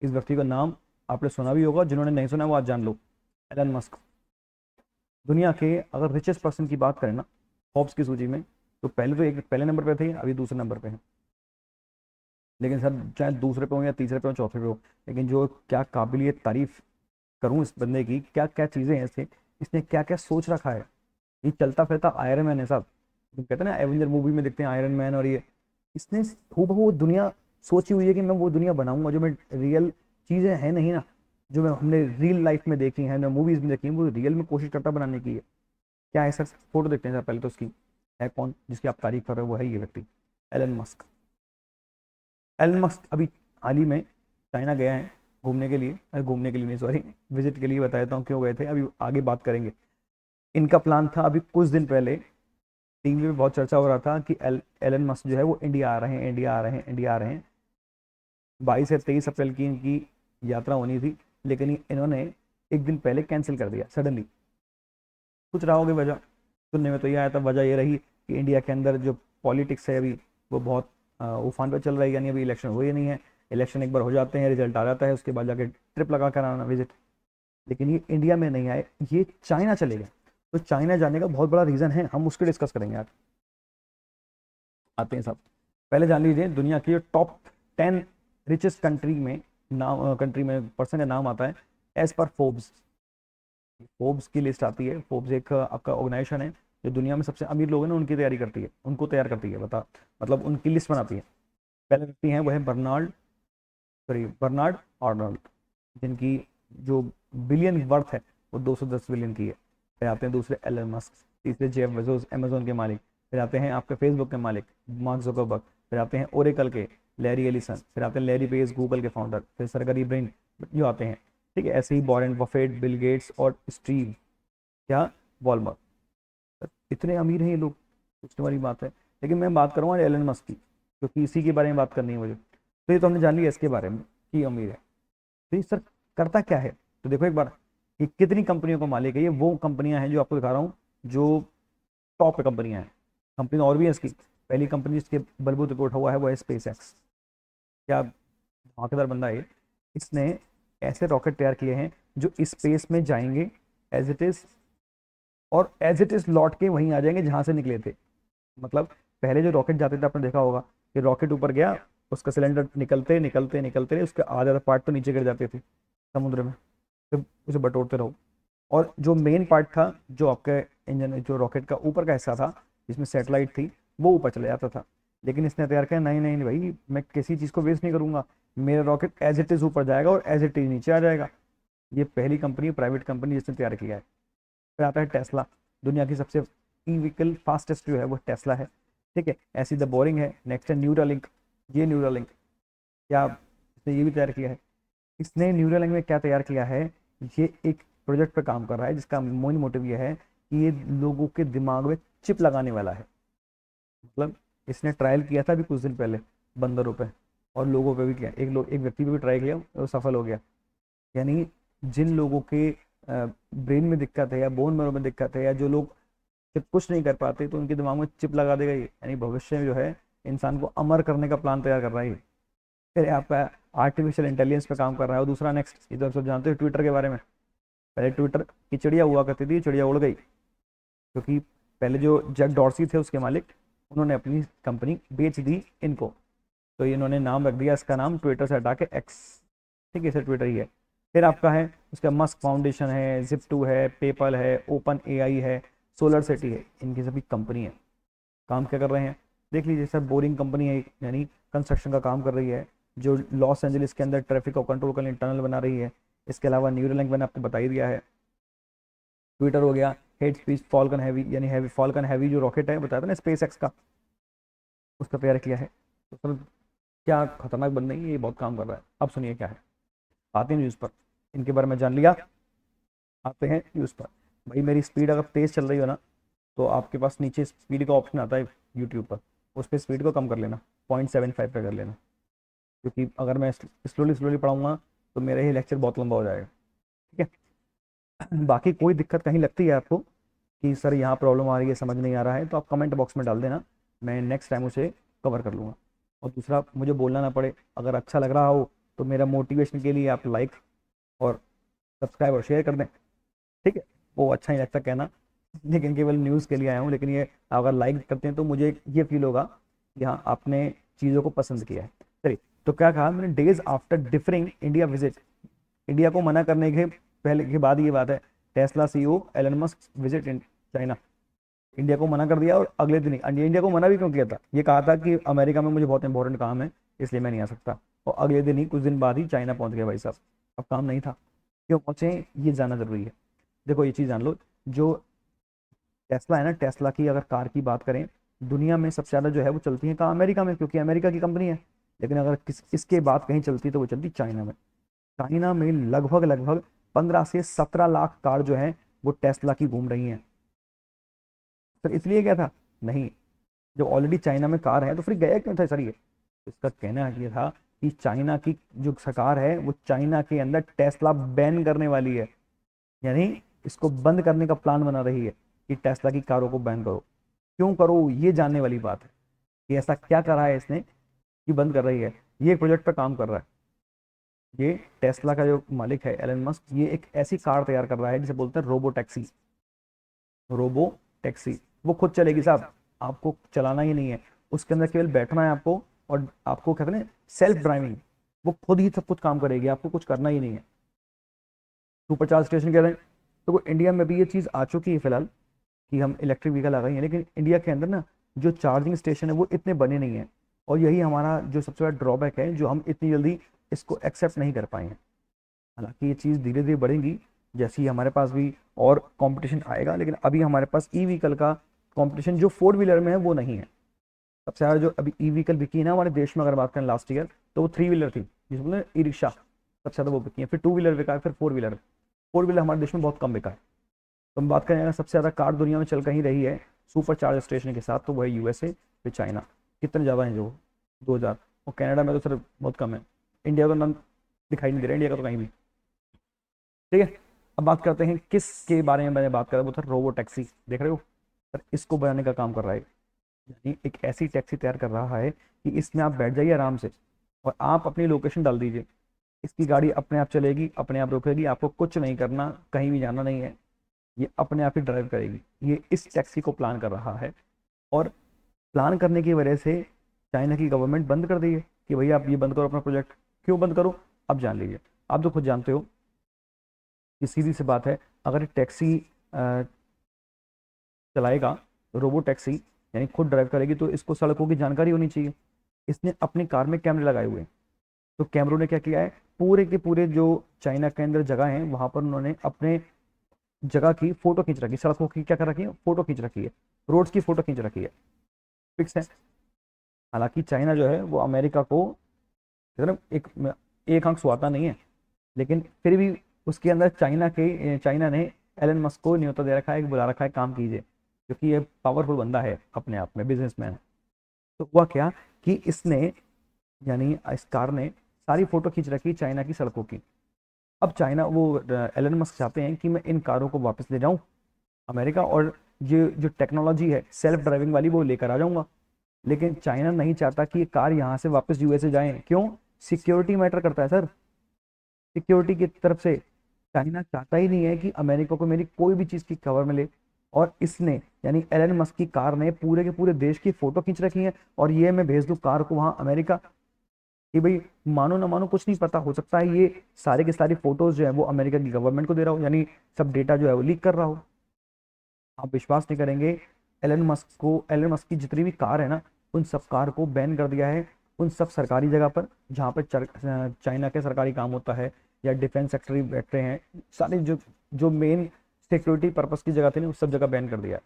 इस व्यक्ति का नाम आपने सुना भी होगा, जिन्होंने नहीं सुना वो आज जान लो। Elon Musk. दुनिया के अगर रिचेस्ट पर्सन की बात करें ना, फोर्ब्स की सूची में, तो पहले तो एक पहले नंबर पे थे, अभी दूसरे नंबर पे हैं। लेकिन सर, चाहे दूसरे पे हो या तीसरे पे हो, चौथे पे हो, लेकिन जो क्या काबिलियत तारीफ करूँ इस बंदे की, क्या क्या चीज़ें हैं इससे, इसने क्या क्या सोच रखा है। ये चलता फिरता आयरन मैन है साहब। तुम कहते हैं ना एवेंजर मूवी में देखते हैं आयरन मैन, और ये इसने हूबहू दुनिया सोची हुई है कि मैं वो दुनिया बनाऊंगा जो मैं रियल चीज़ें हैं नहीं ना, जो मैं हमने रियल लाइफ में देखी हैं, मूवीज़ में देखी हैं, वो रियल में कोशिश करता बनाने की है। क्या है सर? फोटो देखते हैं सर पहले तो उसकी। है कौन जिसकी आप तारीफ कर रहे हो? वो है ये व्यक्ति, एलन मस्क। एलन मस्क अभी हाल ही में चाइना गया है घूमने के लिए। घूमने के लिए नहीं, सॉरी, विजिट के लिए बताता हूँ क्यों गए थे, अभी आगे बात करेंगे। इनका प्लान था, अभी कुछ दिन पहले टीवी में बहुत चर्चा हो रहा था कि एलन मस्क जो है वो इंडिया आ रहे हैं, इंडिया आ रहे हैं, इंडिया आ रहे हैं। 22 से 23 अप्रैल की इनकी यात्रा होनी थी, लेकिन इन्होंने एक दिन पहले कैंसिल कर दिया सडनली। कुछ रहा होगी वजह, सुनने में तो ये आया था, वजह ये रही कि इंडिया के अंदर जो पॉलिटिक्स है अभी वो बहुत उफान पर चल रही है, यानी अभी इलेक्शन हुए नहीं है। इलेक्शन एक बार हो जाते हैं, रिजल्ट आ जाता है, उसके बाद जाके ट्रिप लगा कर आना विजिट। लेकिन ये इंडिया में नहीं आए, ये चाइना चले गए। तो चाइना जाने का बहुत बड़ा रीज़न है, हम उसके डिस्कस करेंगे आज। आते हैं साहब, पहले जान लीजिए दुनिया की टॉप 10 रिचेस्ट कंट्री में नाम, कंट्री में पर्सन का नाम आता है एज पर फोर्ब्स। फोर्ब्स की लिस्ट आती है। फोर्ब्स एक आपका ऑर्गेनाइजेशन है जो दुनिया में सबसे अमीर लोग हैं ना उनकी तैयारी करती है, उनको तैयार करती है, बता मतलब उनकी लिस्ट बनाती है। पहले व्यक्ति हैं वो है बर्नार्ड आर्नोल्ड, जिनकी जो बिलियन वर्थ है वो 210 बिलियन की है। फिर आते हैं दूसरे एलन मस्क, तीसरे जेफ बेजोस अमेजोन के मालिक। फिर आते हैं आपके फेसबुक के मालिक मार्क जुकरबर्ग। फिर आते हैं ओरेकल के लैरी एलिसन। फिर आते हैं लैरी पेज गूगल के फाउंडर। फिर सरगरी ब्रिन जो आते हैं। ठीक है, ऐसे ही वॉरेन बफेट, बिल गेट्स और स्टीव क्या वॉलमर। इतने अमीर हैं ये लोग, सोचने वाली बात है। लेकिन मैं बात करूँगा एलन मस्क की, क्योंकि इसी के बारे में बात करनी है मुझे। तो ये तो हमने जान लिया इसके बारे में कि अमीर है। तो ये सर करता क्या है? तो देखो एक बार कि कितनी कंपनियों का मालिक है ये। वो कंपनियां हैं जो आपको दिखा रहा हूँ, जो टॉप पे कंपनियां हैं। कंपनी और भी है इसकी। पहली कंपनी जिसके बलबूते पे उठा हुआ है वो है स्पेस एक्स। क्या धमाकेदार बंदा है ये। इसने ऐसे रॉकेट तैयार किए हैं जो स्पेस में जाएंगे एज इट इज, और एज इट इज लौट के वहीं आ जाएंगे जहां से निकले थे। मतलब पहले जो रॉकेट जाते थे आपने देखा होगा कि रॉकेट ऊपर गया, उसका सिलेंडर निकलते निकलते निकलते उसके आधा पार्ट तो नीचे गिर जाते थे समुद्र में, फिर उसे बटोरते रहो। और जो मेन पार्ट था, जो आपके इंजन जो रॉकेट का ऊपर का हिस्सा था जिसमें सैटेलाइट थी, वो ऊपर चले जाता था। लेकिन इसने तैयार किया नहीं नहीं नहीं भाई, मैं किसी चीज़ को वेस्ट नहीं करूंगा, मेरा रॉकेट एज इट इज ऊपर जाएगा और एज इट इज नीचे आ जाएगा। ये पहली कंपनी, प्राइवेट कंपनी जिसने तैयार किया है। फिर आता है टेस्ला। दुनिया की सबसे ई व्हीकल फास्टेस्ट जो है वो टेस्ला है। ठीक है, ऐसी द बोरिंग है। नेक्स्ट है न्यूरालिंक। ये न्यूरालिंक क्या, इसने ये भी तैयार किया है। इसने न्यूरालिंक में क्या तैयार किया है, ये एक प्रोजेक्ट पर काम कर रहा है जिसका मेन मोटिव ये है कि ये लोगों के दिमाग में चिप लगाने वाला है। मतलब इसने ट्रायल किया था अभी कुछ दिन पहले बंदरों पे, और लोगों पे भी किया। एक व्यक्ति पे भी ट्राई किया, वो सफल हो गया। यानी जिन लोगों के ब्रेन में दिक्कत है या बोन मैरो में दिक्कत है, या जो लोग सिर्फ कुछ नहीं कर पाते, तो उनके दिमाग में चिप लगा देगा ये। यानी भविष्य में जो है इंसान को अमर करने का प्लान तैयार कर रहा है ये। फिर आपका आर्टिफिशियल इंटेलिजेंस पे काम कर रहा है। और दूसरा नेक्स्ट, ये तो आप सब जानते हो ट्विटर के बारे में। पहले ट्विटर की चिड़िया हुआ करती थी, चिड़िया उड़ गई क्योंकि पहले जो जैक डॉर्सी थे उसके मालिक, उन्होंने अपनी कंपनी बेच दी इनको। तो इन्होंने नाम रख दिया इसका नाम ट्विटर से हटा के एक्स। ठीक है, इसे ट्विटर ही है। फिर आपका है उसका मस्क फाउंडेशन है, जिप2 है, पेपल है, ओपन एआई है, सोलर सिटी है। इनकी सभी कंपनी है। काम क्या कर रहे हैं देख लीजिए सर। बोरिंग कंपनी है, यानी कंस्ट्रक्शन का काम कर रही है, जो लॉस एंजलिस के अंदर ट्रैफिक को कंट्रोल करने टनल बना रही है। इसके अलावा न्यूरलिंक मैंने आपको बता ही दिया है। ट्विटर हो गया। हेड स्पीच फॉल्कन हैवी, यानी हैवी फॉल्कन हैवी जो रॉकेट है बताया था ना स्पेस एक्स का, उसका तैयार किया है। तो सर क्या खतरनाक बंद नहीं है, ये बहुत काम कर रहा है। अब सुनिए क्या है। आते हैं न्यूज़ पर, इनके बारे में जान लिया। आते हैं न्यूज़ पर। भाई मेरी स्पीड अगर तेज़ चल रही हो ना, तो आपके पास नीचे स्पीड का ऑप्शन आता है यूट्यूब पर, उस पर स्पीड को कम कर लेना, 0.75 पे कर लेना। क्योंकि अगर मैं स्लोली स्लोली पढ़ाऊंगा तो मेरा ही लेक्चर बहुत लंबा हो जाएगा। ठीक है। बाकी कोई दिक्कत कहीं लगती है आपको कि सर यहाँ प्रॉब्लम आ रही है, समझ नहीं आ रहा है, तो आप कमेंट बॉक्स में डाल देना, मैं नेक्स्ट टाइम उसे कवर कर लूँगा। और दूसरा, मुझे बोलना ना पड़े, अगर अच्छा लग रहा हो तो मेरा मोटिवेशन के लिए आप लाइक और सब्सक्राइब और शेयर कर दें। ठीक है, वो अच्छा नहीं लगता कहना, लेकिन केवल न्यूज़ के लिए आया हूँ। लेकिन ये अगर लाइक करते हैं तो मुझे ये फील होगा कि हाँ आपने चीज़ों को पसंद किया है। चलिए, तो क्या कहा मैंने, days after differing India visit. India को मना करने के पहले के बाद ये बात है, Tesla CEO Elon Musk visit in China. India को मना कर दिया, और अगले दिन ही इंडिया को मना भी क्यों किया था, ये कहा था कि अमेरिका में मुझे बहुत इंपॉर्टेंट काम है इसलिए मैं नहीं आ सकता। और अगले दिन ही, कुछ दिन बाद ही चाइना पहुंच गया भाई साहब। अब काम नहीं था, क्यों पहुंचे ये जाना जरूरी है। देखो ये चीज़ जान लो, जो टेस्ला है ना, टेस्ला की अगर कार की बात करें, दुनिया में सबसे ज़्यादा जो है वो चलती है कहाँ, अमेरिका में, क्योंकि अमेरिका की कंपनी है। लेकिन अगर इसके बाद कहीं चलती तो वो चलती चाइना में। चाइना में लगभग लगभग 15 से 17 लाख कार जो है वो टेस्ला की घूम रही हैं। तो इसलिए क्या था, नहीं, जब ऑलरेडी चाइना में कार है तो फिर गया क्यों था सर ये। इसका कहना ये था कि चाइना की जो सरकार है वो चाइना के अंदर टेस्ला बैन करने वाली है। यानी इसको बंद करने का प्लान बना रही है कि टेस्ला की कारों को बैन करो। क्यों करो, ये जानने वाली बात है कि ऐसा क्या करा है इसने कि बंद कर रही है। ये एक प्रोजेक्ट पर काम कर रहा है। ये टेस्ला का जो मालिक है एलन मस्क, ये एक ऐसी कार तैयार कर रहा है जिसे बोलते हैं रोबो टैक्सी। रोबो टैक्सी, वो खुद चलेगी साहब, आपको चलाना ही नहीं है, उसके अंदर केवल बैठना है आपको। और आपको कहते हैं सेल्फ ड्राइविंग, वो खुद ही सब कुछ काम करेगी, आपको कुछ करना ही नहीं है। सुपर चार्ज स्टेशन कह रहे हैं, तो इंडिया में भी ये चीज़ आ चुकी है फिलहाल कि हम इलेक्ट्रिक व्हीकल आ गई हैं। लेकिन इंडिया के अंदर ना जो चार्जिंग स्टेशन है वो इतने बने नहीं हैं। और यही हमारा जो सबसे बड़ा ड्रॉबैक है, जो हम इतनी जल्दी इसको एक्सेप्ट नहीं कर पाए हैं। हालांकि ये चीज़ धीरे धीरे बढ़ेगी, जैसे ही हमारे पास भी और कंपटीशन आएगा। लेकिन अभी हमारे पास ई व्हीकल का कंपटीशन जो फोर व्हीलर में है वो नहीं है। सबसे ज़्यादा जो अभी ई व्हीकल बिकी है ना हमारे देश में, अगर बात करें लास्ट ईयर, तो वो थ्री व्हीलर थी, जिसमें ई रिक्शा सबसे ज़्यादा वो बिकी है। फिर टू व्हीलर बिका है, फिर फोर व्हीलर हमारे देश में बहुत कम बिका है। तो हम बात करें अगर सबसे ज़्यादा कार दुनिया में चल कहीं रही है सुपर चार्ज स्टेशन के साथ, तो वह है यूएसए, फिर चाइना। कितने ज़्यादा हैं जो 2000, और कनाडा में तो सर बहुत कम है। इंडिया का नाम दिखाई नहीं दे रहा, इंडिया का तो कहीं भी। ठीक है, अब बात करते हैं किसके बारे में मैंने बात करा, वो था रोबो टैक्सी। देख रहे हो सर, इसको बनाने का काम कर रहा है, यानी एक ऐसी टैक्सी तैयार कर रहा है कि इसमें आप बैठ जाइए आराम से और आप अपनी लोकेशन डाल दीजिए, इसकी गाड़ी अपने आप चलेगी, अपने आप रुकेगी, आपको कुछ नहीं करना, कहीं भी जाना नहीं है, ये अपने आप ही ड्राइव करेगी। ये इस टैक्सी को प्लान कर रहा है, और प्लान करने की वजह से चाइना की गवर्नमेंट बंद कर दी है कि भैया आप ये बंद करो अपना प्रोजेक्ट। क्यों बंद करो, अब जान लीजिए। आप तो खुद जानते हो कि सीधी सी बात है, अगर टैक्सी चलाएगा, रोबो टैक्सी यानी खुद ड्राइव करेगी, तो इसको सड़कों की जानकारी होनी चाहिए। इसने अपनी कार में कैमरे लगाए हुए हैं, तो कैमरों ने क्या किया है, पूरे के पूरे जो चाइना के अंदर जगह है वहां पर उन्होंने अपने जगह की फोटो खींच रखी, सड़कों की क्या कर रखी है, फोटो खींच रखी है, रोड्स की फोटो खींच रखी है। फिक्स है। हालांकि चाइना जो है वो अमेरिका को एक आंख सुहाता नहीं है, लेकिन फिर भी उसके अंदर चाइना ने एलन मस्क को न्योता दे रखा है, बुला रखा है, काम कीजिए, क्योंकि ये पावरफुल बंदा है, अपने आप में बिजनेसमैन है। तो हुआ क्या कि इसने, यानी इस कार ने सारी फोटो खींच रखी चाइना की सड़कों की। अब चाइना वो एलन मस्क चाहते हैं कि मैं इन कारों को वापस ले जाऊं अमेरिका, और ये जो टेक्नोलॉजी है सेल्फ ड्राइविंग वाली वो लेकर आ जाऊंगा। लेकिन चाइना नहीं चाहता कि ये कार यहाँ से वापस यूएसए जाए। क्यों? सिक्योरिटी मैटर करता है सर। सिक्योरिटी की तरफ से चाइना चाहता ही नहीं है कि अमेरिका को मेरी कोई भी चीज़ की खबर मिले। और इसने, यानी एलन मस्क की कार ने पूरे के पूरे देश की फोटो खींच रखी है, और ये मैं भेज दूँ कार को वहाँ अमेरिका, कि भाई मानो ना मानो कुछ नहीं पता, हो सकता है ये सारे के सारी फोटोज जो है वो अमेरिका की गवर्नमेंट को दे रहा हो, यानी सब डेटा जो है वो लीक कर रहा हो। आप विश्वास नहीं करेंगे, एलन मस्क की जितनी भी कार है ना, उन सब कार को बैन कर दिया है उन सब सरकारी जगह पर जहाँ पर चाइना के सरकारी काम होता है, या डिफेंस सेक्टर बैठते हैं, सारे जो जो मेन सिक्योरिटी पर्पस की जगह थी ना, उस सब जगह बैन कर दिया है।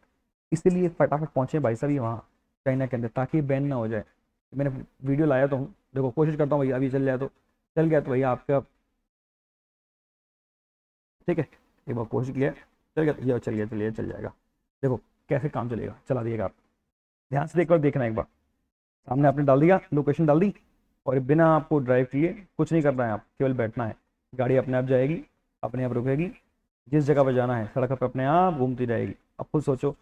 इसीलिए फटाफट पहुंचे भाई साहब ये वहाँ चाइना के अंदर, ताकि बैन ना हो जाए। मैंने वीडियो लाया तो हूँ, देखो कोशिश करता हूँ भैया अभी चल जाए तो चल गया, तो भैया आपका ठीक है, एक बार कोशिश किया, चल गया, ये चल गया, चलिए चल जाएगा। देखो कैसे काम चलेगा, चला दिएगा आप, ध्यान से एक बार देखना, एक बार सामने आपने डाल दिया, लोकेशन डाल दी, और बिना आपको ड्राइव किए कुछ नहीं करना है, आप केवल बैठना है, गाड़ी अपने आप जाएगी, अपने आप रुकेगी, जिस जगह पर जाना है सड़क पर अपने आप घूमती रहेगी। अब खुद सोचो,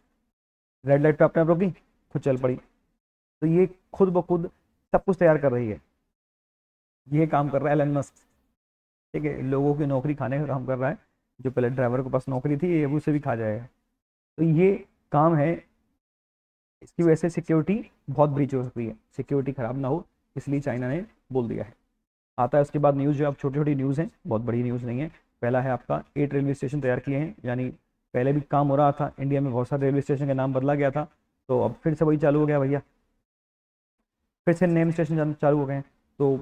रेड लाइट पे अपने आप रुकी, खुद चल पड़ी। तो ये खुद ब खुद सब कुछ तैयार कर रही है, ये काम कर रहा है एलन मस्क। ठीक है, लोगों की नौकरी खाने का काम कर रहा है, जो पहले ड्राइवर के पास नौकरी थी ये अब उसे भी खा जाएगा। तो ये काम है, इसकी वजह से सिक्योरिटी बहुत ब्रीच हो सकती है, सिक्योरिटी खराब ना हो, इसलिए चाइना ने बोल दिया है। आता है उसके बाद न्यूज़, जो अब छोटी छोटी न्यूज़ हैं, बहुत बड़ी न्यूज़ नहीं है। पहला है आपका 8 रेलवे स्टेशन तैयार किए हैं, यानी पहले भी काम हो रहा था, इंडिया में बहुत सारे रेलवे स्टेशन का नाम बदला गया था, तो अब फिर से वही चालू हो गया भैया, फिर से नेम स्टेशन चालू हो गए हैं। तो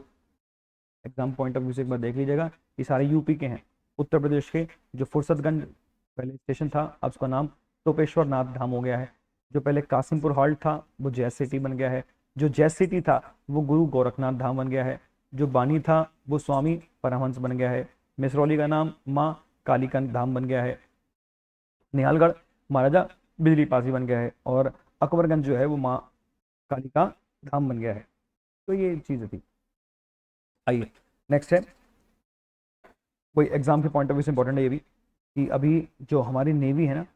एग्जाम पॉइंट ऑफ व्यू से एक बार देख लीजिएगा, ये सारे यूपी के हैं। उत्तर प्रदेश के जो फुर्सतगंज पहले स्टेशन था, अब उसका नाम टोपेश्वर नाथ धाम हो गया है। जो पहले कासिमपुर हॉल्ट था वो जैस सिटी बन गया है। जो जैस सिटी था वो गुरु गोरखनाथ धाम बन गया है। जो बानी था वो स्वामी परमहंस बन गया है। मिसरौली का नाम माँ कालीकंठ धाम बन गया है। निहालगढ़ महाराजा बिजली पासी बन गया है। और अकबरगंज जो है वो माँ कालिका धाम बन गया है। तो ये चीज़ें थी। आइए नेक्स्ट है, कोई एग्जाम के पॉइंट ऑफ व्यू से इंपॉर्टेंट है ये भी, कि अभी जो हमारी नेवी है ना,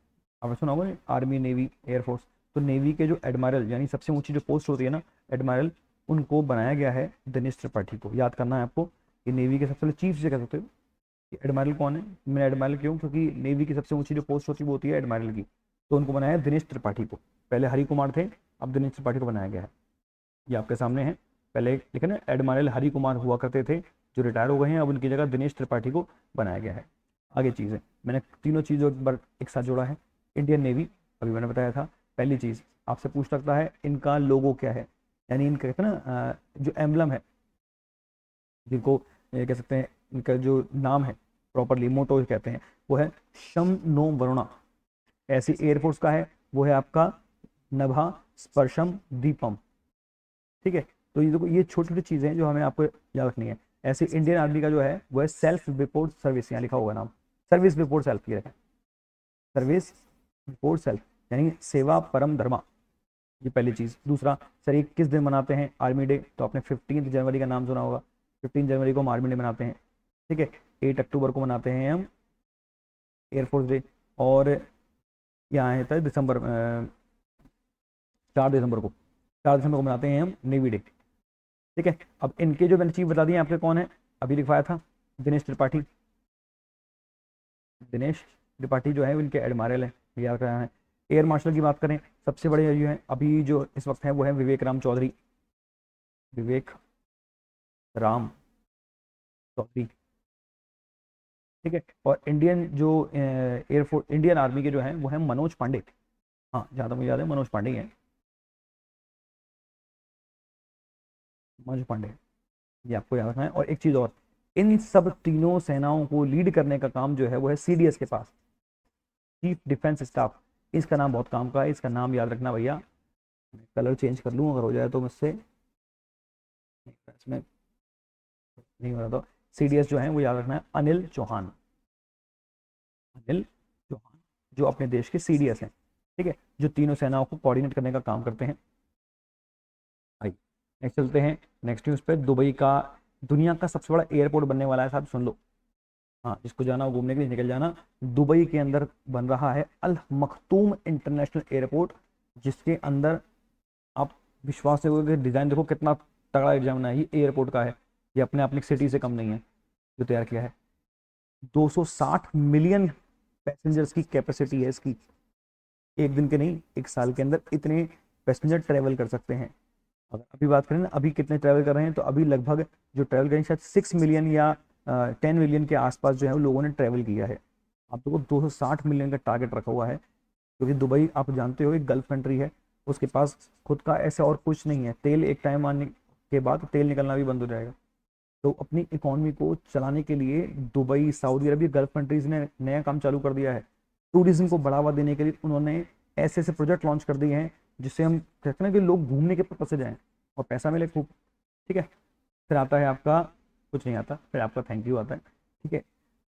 आपने सुना होगा आर्मी, नेवी, एयरफोर्स, तो नेवी के जो एडमायरल, यानी सबसे ऊंची जो पोस्ट होती है ना एडमायरल, उनको बनाया गया है दिनेश त्रिपाठी को। याद करना है आपको, कि नेवी के सबसे पहले चीफ से कह सकते हो कि एडमायरल कौन है। मैं एडमायरल क्यों, क्योंकि नेवी की सबसे ऊंची जो पोस्ट होती है वो होती है एडमायरल की। तो उनको बनाया है दिनेश त्रिपाठी को, पहले हरि कुमार थे, अब दिनेश त्रिपाठी को बनाया गया है। ये आपके सामने है। पहले लेकिन एडमायरल हरि कुमार हुआ करते थे, जो रिटायर हो गए हैं, अब उनकी जगह दिनेश त्रिपाठी को बनाया गया है। आगे चीज़ें, मैंने तीनों चीज़ों पर एक साथ जोड़ा है। इंडियन नेवी, अभी मैंने बताया था। पहली चीज़ आपसे पूछ सकता है इनका लोगो क्या है, यानी इनका कहते हैं ना जो एम्बलम है, जिनको कह सकते हैं, इनका जो नाम है प्रॉपरली मोटो कहते हैं, वो है शम नो वरुणा। ऐसी एयरफोर्स का है, वो है आपका नभा स्पर्शम दीपम। ठीक है, तो ये देखो, ये छोटी छोटी चीज़ें हैं जो हमें आपको याद रखनी है। ऐसे इंडियन आर्मी का जो है वो है सेल्फ रिपोर्ट सर्विस, यहाँ लिखा होगा नाम, सर्विस बिफोर सेल्फ, ये सर्विस बिफोर सेल्फ, यानी सेवा परम धर्मा। ये पहली चीज़। दूसरा, सर ये किस दिन मनाते हैं आर्मी डे, तो आपने 15 जनवरी का नाम सुना होगा। 15 जनवरी को हम आर्मी डे मनाते हैं। ठीक है, 8 अक्टूबर को मनाते हैं हम एयरफोर्स डे। और यहाँ है था दिसंबर 4 दिसंबर को, 4 दिसंबर को मनाते हैं हम नेवी डे। ठीक है, अब इनके जो मैंने चीफ बता दिए आपके कौन है, अभी लिखवाया था दिनेश त्रिपाठी। दिनेश त्रिपाठी जो है वो इनके एडमायरल है, याद रखना है। एयर मार्शल की बात करें, सबसे बड़े जो है अभी जो इस वक्त है वो है विवेक राम चौधरी, विवेक राम चौधरी। ठीक है, और इंडियन जो एयरफोर्स इंडियन आर्मी के जो है वो है मनोज पांडे। हाँ, जहाँ तक मुझे याद है मनोज पांडे ही है, मनोज पांडे, ये आपको याद रखना है। और एक चीज़ और, इन सब तीनों सेनाओं को लीड करने का काम जो है वो है सीडीएस के पास, चीफ डिफेंस स्टाफ। इसका नाम बहुत काम का है, इसका नाम याद रखना भैया। कलर चेंज कर लूँ अगर हो जाए तो मुझसे, इसमें नहीं हो रहा तो सीडीएस जो है वो याद रखना है अनिल चौहान, अनिल चौहान जो अपने देश के सीडीएस हैं। ठीक है, जो तीनों सेनाओं को कोऑर्डिनेट करने का काम करते हैं। आइए नेक्स्ट चलते हैं, नेक्स्ट न्यूज़ पे। दुबई का दुनिया का सबसे बड़ा एयरपोर्ट बनने वाला है साहब, सुन लो। हाँ, जिसको जाना हो घूमने के लिए निकल जाना। दुबई के अंदर बन रहा है अल मखतूम इंटरनेशनल एयरपोर्ट, जिसके अंदर आप विश्वास से डिज़ाइन देखो कितना तगड़ा डिजाइन बना है। ये एयरपोर्ट का है, ये अपने आप में सिटी से कम नहीं है जो तैयार किया है। 260 मिलियन पैसेंजर्स की कैपेसिटी है इसकी, एक दिन के नहीं, एक साल के अंदर इतने पैसेंजर ट्रेवल कर सकते हैं। अगर अभी बात करें ना, अभी कितने ट्रैवल कर रहे हैं, तो अभी लगभग जो ट्रैवल करें शायद 6 मिलियन या 10 मिलियन के आसपास जो है वो लोगों ने ट्रैवल किया है। आप लोगों को 260 मिलियन का टारगेट रखा हुआ है, क्योंकि दुबई आप जानते हो एक गल्फ कंट्री है, उसके पास खुद का ऐसा और कुछ नहीं है। तेल एक टाइम आने के बाद तेल निकलना भी बंद हो जाएगा। तो अपनी इकोनॉमी को चलाने के लिए दुबई, सऊदी अरब, गल्फ कंट्रीज ने नया काम चालू कर दिया है। टूरिज्म को बढ़ावा देने के लिए उन्होंने ऐसे ऐसे प्रोजेक्ट लॉन्च कर दिए हैं, जिससे हम कहते हैं ना कि लोग घूमने के पर्पज से जाएं और पैसा मिले खूब। ठीक है, फिर आता है आपका, कुछ नहीं आता, फिर आपका थैंक यू आता है। ठीक है,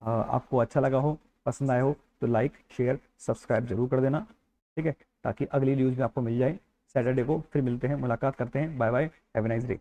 आपको अच्छा लगा हो, पसंद आया हो तो लाइक शेयर सब्सक्राइब जरूर कर देना। ठीक है, ताकि अगली न्यूज़ में आपको मिल जाए। सैटरडे को फिर मिलते हैं, मुलाकात करते हैं। Bye bye, have a nice day.